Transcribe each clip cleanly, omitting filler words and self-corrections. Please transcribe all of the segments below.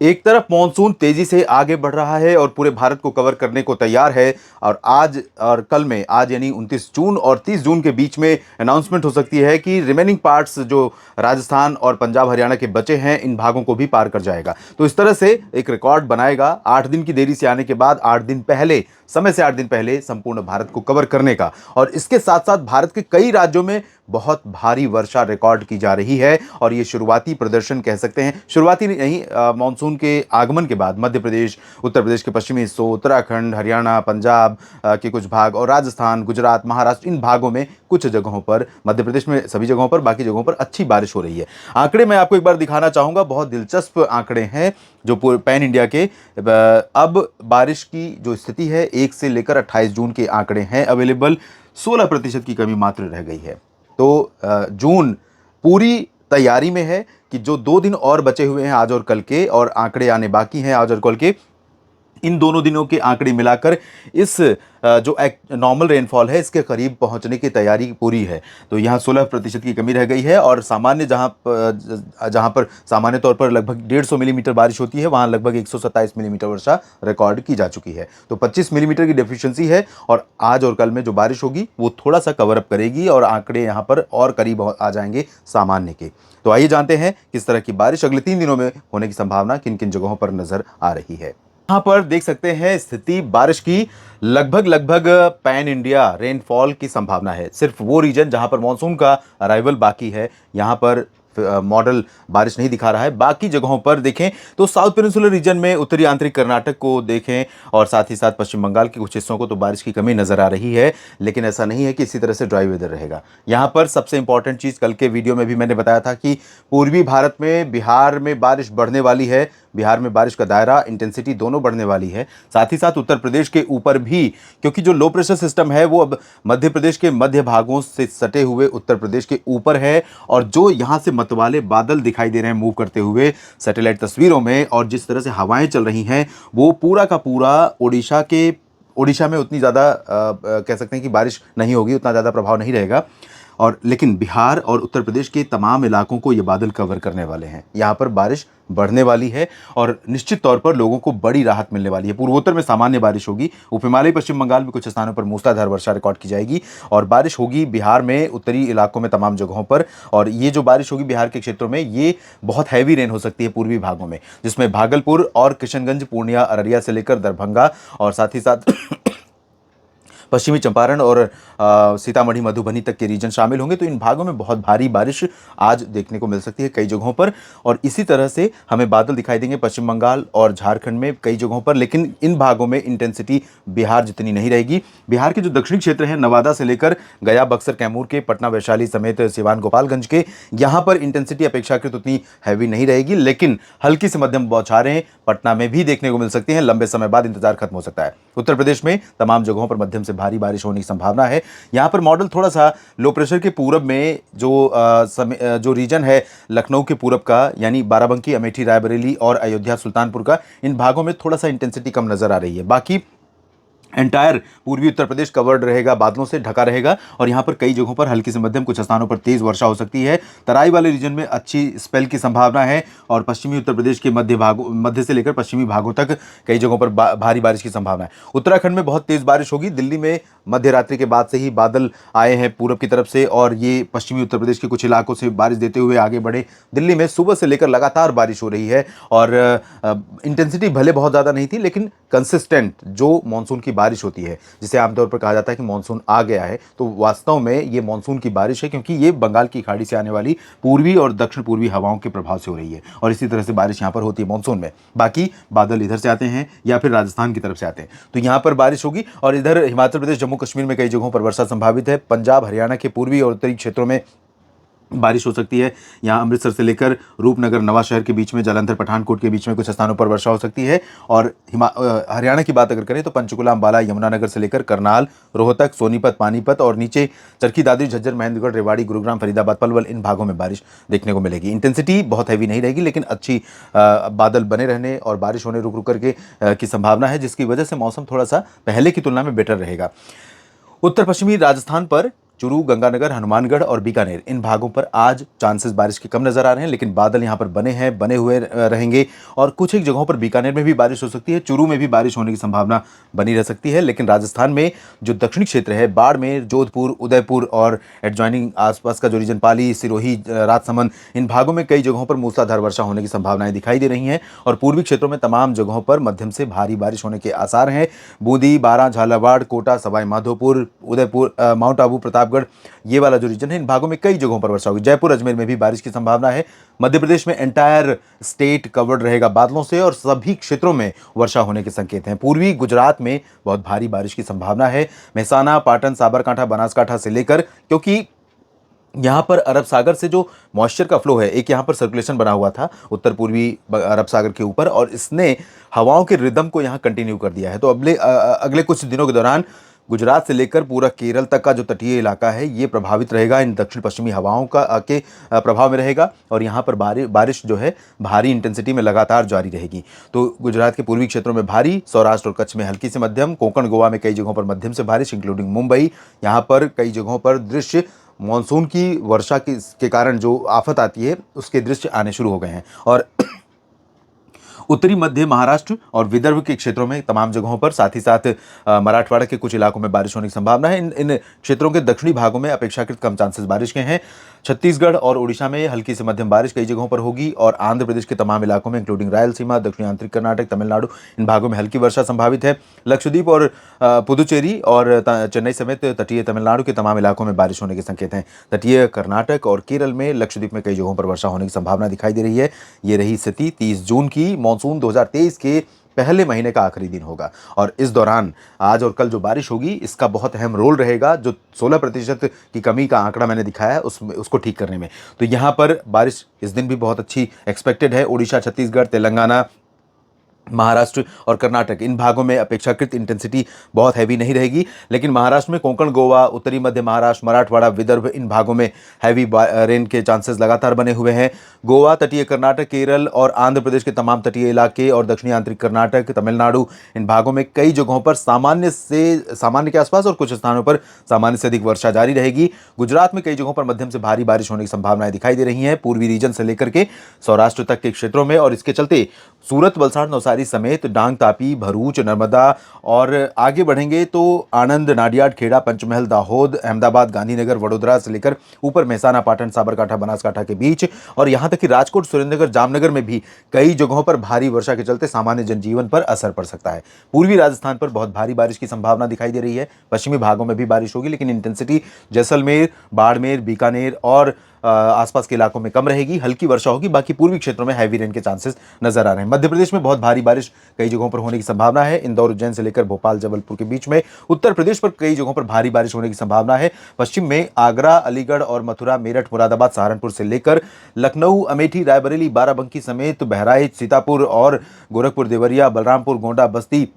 एक तरफ मॉनसून तेजी से आगे बढ़ रहा है और पूरे भारत को कवर करने को तैयार है और आज और कल में, आज यानी 29 जून और 30 जून के बीच में अनाउंसमेंट हो सकती है कि रिमेनिंग पार्ट्स जो राजस्थान और पंजाब हरियाणा के बचे हैं, इन भागों को भी पार कर जाएगा। तो इस तरह से एक रिकॉर्ड बनाएगा 8 दिन की देरी से आने के बाद, 8 दिन पहले, समय से 8 दिन पहले संपूर्ण भारत को कवर करने का। और इसके साथ साथ भारत के कई राज्यों में बहुत भारी वर्षा रिकॉर्ड की जा रही है और ये शुरुआती प्रदर्शन कह सकते हैं, शुरुआती नहीं, मानसून के आगमन के बाद मध्य प्रदेश, उत्तर प्रदेश के पश्चिमी हिस्सों, उत्तराखंड, हरियाणा, पंजाब के कुछ भाग और राजस्थान, गुजरात, महाराष्ट्र, इन भागों में कुछ जगहों पर, मध्य प्रदेश में सभी जगहों पर, बाकी जगहों पर अच्छी बारिश हो रही है। आंकड़े मैं आपको एक बार दिखाना चाहूंगा, बहुत दिलचस्प आंकड़े हैं जो पूरे पैन इंडिया के। अब बारिश की जो स्थिति है, 1 से लेकर 28 जून के आंकड़े हैं अवेलेबल। 16% की कमी मात्र रह गई है। तो जून पूरी तैयारी में है कि जो 2 दिन और बचे हुए हैं, आज और कल के, और आंकड़े आने बाकी हैं आज और कल के, इन दोनों दिनों के आंकड़े मिलाकर इस जो नॉर्मल रेनफॉल है, इसके करीब पहुंचने की तैयारी पूरी है। तो यहाँ 16% की कमी रह गई है और सामान्य जहाँ पर सामान्य तौर पर लगभग 150 मिलीमीटर बारिश होती है, वहाँ लगभग 127 मिलीमीटर वर्षा रिकॉर्ड की जा चुकी है। तो 25 मिलीमीटर की डेफिशिएंसी है और आज और कल में जो बारिश होगी वो थोड़ा सा कवर अप करेगी और आंकड़े यहाँ पर और करीब आ जाएंगे सामान्य के। तो आइए जानते हैं किस तरह की बारिश अगले 3 दिनों में होने की संभावना किन किन जगहों पर नजर आ रही है। यहां पर देख सकते हैं स्थिति बारिश की, लगभग पैन इंडिया रेनफॉल की संभावना है। सिर्फ वो रीजन जहां पर मॉनसून का अराइवल बाकी है, यहां पर मॉडल बारिश नहीं दिखा रहा है। बाकी जगहों पर देखें तो साउथ पेनिनसुलर रीजन में, उत्तरी आंतरिक कर्नाटक को देखें और साथ ही साथ पश्चिम बंगाल के कुछ हिस्सों को, तो बारिश की कमी नजर आ रही है। लेकिन ऐसा नहीं है कि इसी तरह से ड्राई वेदर रहेगा। यहां पर सबसे इंपॉर्टेंट चीज, कल के वीडियो में भी मैंने बताया था कि पूर्वी भारत में, बिहार में बारिश बढ़ने वाली है। बिहार में बारिश का दायरा, इंटेंसिटी दोनों बढ़ने वाली है। साथ ही साथ उत्तर प्रदेश के ऊपर भी, क्योंकि जो लो प्रेशर सिस्टम है वो अब मध्य प्रदेश के मध्य भागों से सटे हुए उत्तर प्रदेश के ऊपर है और जो यहां से मतवाले बादल दिखाई दे रहे हैं मूव करते हुए सैटेलाइट तस्वीरों में, और जिस तरह से हवाएं चल रही हैं, वो पूरा का पूरा ओडिशा में उतनी ज़्यादा कह सकते हैं कि बारिश नहीं होगी, उतना ज़्यादा प्रभाव नहीं रहेगा। और लेकिन बिहार और उत्तर प्रदेश के तमाम इलाकों को ये बादल कवर करने वाले हैं। यहाँ पर बारिश बढ़ने वाली है और निश्चित तौर पर लोगों को बड़ी राहत मिलने वाली है। पूर्वोत्तर में सामान्य बारिश होगी, उप हिमालय पश्चिम बंगाल में कुछ स्थानों पर मूसलाधार वर्षा रिकॉर्ड की जाएगी और बारिश होगी बिहार में, उत्तरी इलाकों में, तमाम जगहों पर। और ये जो बारिश होगी बिहार के क्षेत्रों में, ये बहुत हैवी रेन हो सकती है पूर्वी भागों में, जिसमें भागलपुर और किशनगंज, पूर्णिया, अररिया से लेकर दरभंगा और साथ ही साथ पश्चिमी चंपारण और सीतामढ़ी, मधुबनी तक के रीजन शामिल होंगे। तो इन भागों में बहुत भारी बारिश आज देखने को मिल सकती है कई जगहों पर। और इसी तरह से हमें बादल दिखाई देंगे पश्चिम बंगाल और झारखंड में कई जगहों पर, लेकिन इन भागों में इंटेंसिटी बिहार जितनी नहीं रहेगी। बिहार के जो दक्षिणी क्षेत्र हैं, नवादा से लेकर गया, बक्सर, कैमूर के, पटना, वैशाली समेत सिवान, गोपालगंज के, यहाँ पर इंटेंसिटी अपेक्षाकृत उतनी हैवी नहीं रहेगी, लेकिन हल्की से मध्यम बौछारें पटना में भी देखने को मिल सकती हैं। लंबे समय बाद इंतजार खत्म हो सकता है। उत्तर प्रदेश में तमाम जगहों पर मध्यम से भारी बारिश होने की संभावना है। यहां पर मॉडल थोड़ा सा लो प्रेशर के पूरब में जो रीजन है लखनऊ के पूरब का, यानी बाराबंकी, अमेठी, रायबरेली और अयोध्या, सुल्तानपुर का, इन भागों में थोड़ा सा इंटेंसिटी कम नजर आ रही है। बाकी एंटायर पूर्वी उत्तर प्रदेश कवर्ड रहेगा, बादलों से ढका रहेगा और यहाँ पर कई जगहों पर हल्की से मध्यम, कुछ स्थानों पर तेज वर्षा हो सकती है। तराई वाले रीजन में अच्छी स्पेल की संभावना है और पश्चिमी उत्तर प्रदेश के मध्य से लेकर पश्चिमी भागों तक कई जगहों पर भारी बारिश की संभावना है। उत्तराखंड में बहुत तेज बारिश होगी। दिल्ली में मध्य रात्रि के बाद से ही बादल आए हैं पूरब की तरफ से और ये पश्चिमी उत्तर प्रदेश के कुछ इलाकों से बारिश देते हुए आगे बढ़े। दिल्ली में सुबह से लेकर लगातार बारिश हो रही है और इंटेंसिटी भले बहुत ज़्यादा नहीं थी, लेकिन कंसिस्टेंट जो मानसून की बारिश होती है, जिसे आमतौर पर कहा जाता है कि मानसून आ गया है, तो वास्तव में ये मानसून की बारिश है, क्योंकि ये बंगाल की खाड़ी से आने वाली पूर्वी और दक्षिण पूर्वी हवाओं के प्रभाव से हो रही है और इसी तरह से बारिश यहाँ पर होती है मानसून में। बाकी बादल इधर से आते हैं या फिर राजस्थान की तरफ से आते हैं, तो यहाँ पर बारिश होगी। और इधर हिमाचल प्रदेश, जम्मू कश्मीर में कई जगहों पर वर्षा संभावित है। पंजाब, हरियाणा के पूर्वी और उत्तरी क्षेत्रों में बारिश हो सकती है। यहाँ अमृतसर से लेकर रूपनगर, नवाशहर के बीच में, जालंधर, पठानकोट के बीच में कुछ स्थानों पर वर्षा हो सकती है। और हरियाणा की बात अगर करें तो पंचकुला, अंबाला, यमुनानगर से लेकर करनाल, रोहतक, सोनीपत, पानीपत और नीचे चरखी दादरी, झज्जर, महेंद्रगढ़, रेवाड़ी, गुरुग्राम, फरीदाबाद, पलवल, इन भागों में बारिश देखने को मिलेगी। इंटेंसिटी बहुत हैवी नहीं रहेगी, लेकिन अच्छी बादल बने रहने और बारिश होने रुक रुक करके की संभावना है, जिसकी वजह से मौसम थोड़ा सा पहले की तुलना में बेटर रहेगा। उत्तर पश्चिमी राजस्थान पर चूरू, गंगानगर, हनुमानगढ़ और बीकानेर इन भागों पर आज चांसेस बारिश के कम नजर आ रहे हैं, लेकिन बादल यहां पर बने हुए रहेंगे और कुछ एक जगहों पर बीकानेर में भी बारिश हो सकती है, चूरू में भी बारिश होने की संभावना बनी रह सकती है। लेकिन राजस्थान में जो दक्षिणी क्षेत्र है, बाड़मेर, जोधपुर, उदयपुर और एडजॉइनिंग आसपास का जो रीजन पाली, सिरोही, राजसमंद, इन भागों में कई जगहों पर मूसलाधार वर्षा होने की संभावनाएं दिखाई दे रही हैं और पूर्वी क्षेत्रों में तमाम जगहों पर मध्यम से भारी बारिश होने के आसार हैं। बूंदी, बारां, झालावाड़, कोटा, सवाई माधोपुर, उदयपुर, माउंट आबू, प्रतापगढ़, ये वाला जो रीजन है, इन भागों में कई जगहों पर वर्षा होगी। जयपुर, अजमेर में भी बारिश की संभावना है। मध्य प्रदेश में एंटायर स्टेट कवर्ड रहेगा बादलों से और सभी क्षेत्रों में वर्षा होने के संकेत हैं। पूर्वी गुजरात में बहुत भारी बारिश की संभावना है। मेहसाना, पाटन, साबरकांठा, बनासकांठा से लेकर, क्योंकि यहाँ पर अरब सागर से जो मॉइस्चर का फ्लो है, एक यहाँ पर सर्कुलेशन बना हुआ था उत्तर पूर्वी अरब सागर के ऊपर और इसने हवाओं के रिदम को यहाँ कंटिन्यू कर दिया है। तो अगले कुछ दिनों के दौरान गुजरात से लेकर पूरा केरल तक का जो तटीय इलाका है ये प्रभावित रहेगा, इन दक्षिण पश्चिमी हवाओं का के प्रभाव में रहेगा और यहाँ पर बारिश जो है भारी इंटेंसिटी में लगातार जारी रहेगी। तो गुजरात के पूर्वी क्षेत्रों में भारी, सौराष्ट्र और कच्छ में हल्की से मध्यम, कोंकण, गोवा में कई जगहों पर मध्यम से बारिश इंक्लूडिंग मुंबई, यहाँ पर कई जगहों पर दृश्य मॉनसून की वर्षा के कारण जो आफत आती है उसके दृश्य आने शुरू हो गए हैं। और उत्तरी मध्य महाराष्ट्र और विदर्भ के क्षेत्रों में तमाम जगहों पर, साथ ही साथ मराठवाड़ा के कुछ इलाकों में बारिश होने की संभावना है। इन क्षेत्रों के दक्षिणी भागों में अपेक्षाकृत कम चांसेस बारिश के हैं। छत्तीसगढ़ और उड़ीसा में हल्की से मध्यम बारिश कई जगहों पर होगी और आंध्र प्रदेश के तमाम इलाकों में इंक्लूडिंग रायलसीमा, दक्षिणी आंतरिक कर्नाटक, तमिलनाडु, इन भागों में हल्की वर्षा संभावित है। लक्षद्वीप और पुदुचेरी और चेन्नई समेत तटीय तमिलनाडु के तमाम इलाकों में बारिश होने के संकेत हैं। तटीय कर्नाटक और केरल में, लक्षद्वीप में कई जगहों पर वर्षा होने की संभावना दिखाई दे रही है। ये रही स्थिति 30 जून की। मॉनसून 2023 के पहले महीने का आखिरी दिन होगा और इस दौरान आज और कल जो बारिश होगी इसका बहुत अहम रोल रहेगा। जो 16% की कमी का आंकड़ा मैंने दिखाया है उसको ठीक करने में, तो यहाँ पर बारिश इस दिन भी बहुत अच्छी एक्सपेक्टेड है। उड़ीसा, छत्तीसगढ़, तेलंगाना, महाराष्ट्र और कर्नाटक इन भागों में अपेक्षाकृत इंटेंसिटी बहुत हैवी नहीं रहेगी, लेकिन महाराष्ट्र में कोंकण, गोवा, उत्तरी मध्य महाराष्ट्र, मराठवाड़ा, विदर्भ, इन भागों में हैवी रेन के चांसेस लगातार बने हुए हैं। गोवा, तटीय कर्नाटक, केरल और आंध्र प्रदेश के तमाम तटीय इलाके और दक्षिणी आंतरिक कर्नाटक, तमिलनाडु, इन भागों में कई जगहों पर सामान्य के आसपास और कुछ स्थानों पर सामान्य से अधिक वर्षा जारी रहेगी। गुजरात में कई जगहों पर मध्यम से भारी बारिश होने की संभावनाएं दिखाई दे रही हैं, पूर्वी रीजन से लेकर के सौराष्ट्र तक के क्षेत्रों में, और इसके चलते सूरत, वलसाड़, नवसारी समेत डांग, तापी, भरूच, नर्मदा और आगे बढ़ेंगे तो आनंद, नाडियाड, खेड़ा, पंचमहल, दाहोद, अहमदाबाद, गांधीनगर, वडोदरा से लेकर ऊपर मेहसाना, पाटन, साबरकांठा, बनासकांठा के बीच और यहां तक कि राजकोट, सुरेंद्रनगर, जामनगर में भी कई जगहों पर भारी वर्षा के चलते सामान्य जनजीवन पर असर पड़ सकता है। पूर्वी राजस्थान पर बहुत भारी बारिश की संभावना दिखाई दे रही है। पश्चिमी भागों में भी बारिश होगी, लेकिन इंटेंसिटी जैसलमेर, बाड़मेर, बीकानेर और आसपास के इलाकों में कम रहेगी। हल्की वर्षा होगी, बाकी पूर्वी क्षेत्रों में हैवी रेन के चांसेस नजर आ रहे हैं। मध्य प्रदेश में बहुत भारी बारिश कई जगहों पर होने की संभावना है। इंदौर, उज्जैन से लेकर भोपाल, जबलपुर के बीच में। उत्तर प्रदेश पर कई जगहों पर भारी बारिश होने की संभावना है। पश्चिम में आगरा, अलीगढ़ और मथुरा, मेरठ, मुरादाबाद, सहारनपुर से लेकर लखनऊ, अमेठी, रायबरेली, बाराबंकी समेत बहराइच, सीतापुर और गोरखपुर, देवरिया, बलरामपुर, गोंडा, बस्ती,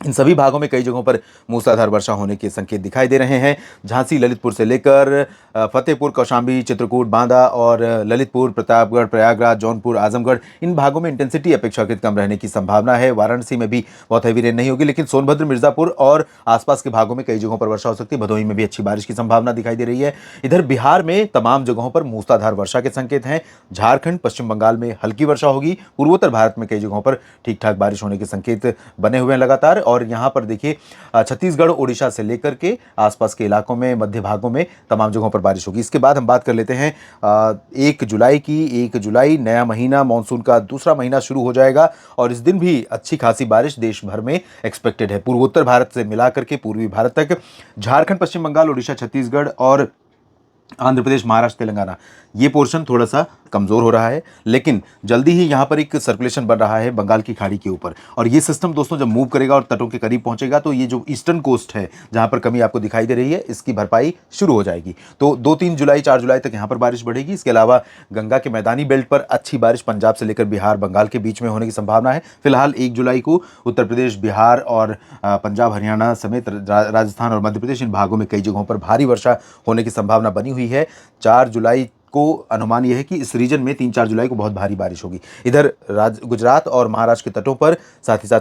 इन सभी भागों में कई जगहों पर मूसलाधार वर्षा होने के संकेत दिखाई दे रहे हैं। झांसी, ललितपुर से लेकर फतेहपुर, कौशाम्बी, चित्रकूट, बांदा और ललितपुर, प्रतापगढ़, प्रयागराज, जौनपुर, आजमगढ़, इन भागों में इंटेंसिटी अपेक्षाकृत कम रहने की संभावना है। वाराणसी में भी बहुत हैवी रेन नहीं होगी, लेकिन सोनभद्र, मिर्जापुर और आसपास के भागों में कई जगहों पर वर्षा हो सकती है। भदोही में भी अच्छी बारिश की संभावना दिखाई दे रही है। इधर बिहार में तमाम जगहों पर मूसलाधार वर्षा के संकेत हैं। झारखंड, पश्चिम बंगाल में हल्की वर्षा होगी। पूर्वोत्तर भारत में कई जगहों पर ठीक ठाक बारिश होने के संकेत बने हुए हैं लगातार। और यहाँ पर देखिए छत्तीसगढ़, ओडिशा से लेकर के आसपास के इलाकों में, मध्य भागों में तमाम जगहों पर बारिश होगी। इसके बाद हम बात कर लेते हैं 1 जुलाई की। 1 जुलाई नया महीना, मानसून का दूसरा महीना शुरू हो जाएगा और इस दिन भी अच्छी खासी बारिश देश भर में एक्सपेक्टेड है। पूर्वोत्तर भारत से मिलाकर के पूर्वी भारत तक, झारखंड, पश्चिम बंगाल, ओडिशा, छत्तीसगढ़ और आंध्र प्रदेश, महाराष्ट्र, तेलंगाना, ये पोर्शन थोड़ा सा कमजोर हो रहा है, लेकिन जल्दी ही यहाँ पर एक सर्कुलेशन बन रहा है बंगाल की खाड़ी के ऊपर और ये सिस्टम दोस्तों जब मूव करेगा और तटों के करीब पहुंचेगा तो ये जो ईस्टर्न कोस्ट है जहाँ पर कमी आपको दिखाई दे रही है इसकी भरपाई शुरू हो जाएगी। तो 2-3 जुलाई, 4 जुलाई तक यहाँ पर बारिश बढ़ेगी। इसके अलावा गंगा के मैदानी बेल्ट पर अच्छी बारिश पंजाब से लेकर बिहार, बंगाल के बीच में होने की संभावना है। फिलहाल 1 जुलाई को उत्तर प्रदेश, बिहार और पंजाब, हरियाणा समेत राजस्थान और मध्य प्रदेश, इन भागों में कई जगहों पर भारी वर्षा होने की संभावना बनी हुई है। 4 जुलाई को अनुमान यह है कि इस रीजन में 3-4 जुलाई को बहुत भारी बारिश होगी। इधर गुजरात और महाराष्ट्र के तटों पर, साथ ही साथ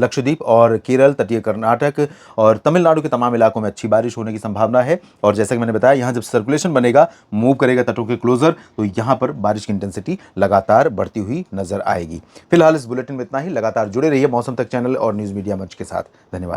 लक्षद्वीप और केरल, तटीय कर्नाटक और तमिलनाडु के तमाम इलाकों में अच्छी बारिश होने की संभावना है। और जैसा कि मैंने बताया, यहाँ जब सर्कुलेशन बनेगा, मूव करेगा तटों के क्लोजर, तो यहाँ पर बारिश की इंटेंसिटी लगातार बढ़ती हुई नजर आएगी। फिलहाल इस बुलेटिन में इतना ही। लगातार जुड़े रहिए मौसम तक चैनल और न्यूज मीडिया मंच के साथ। धन्यवाद।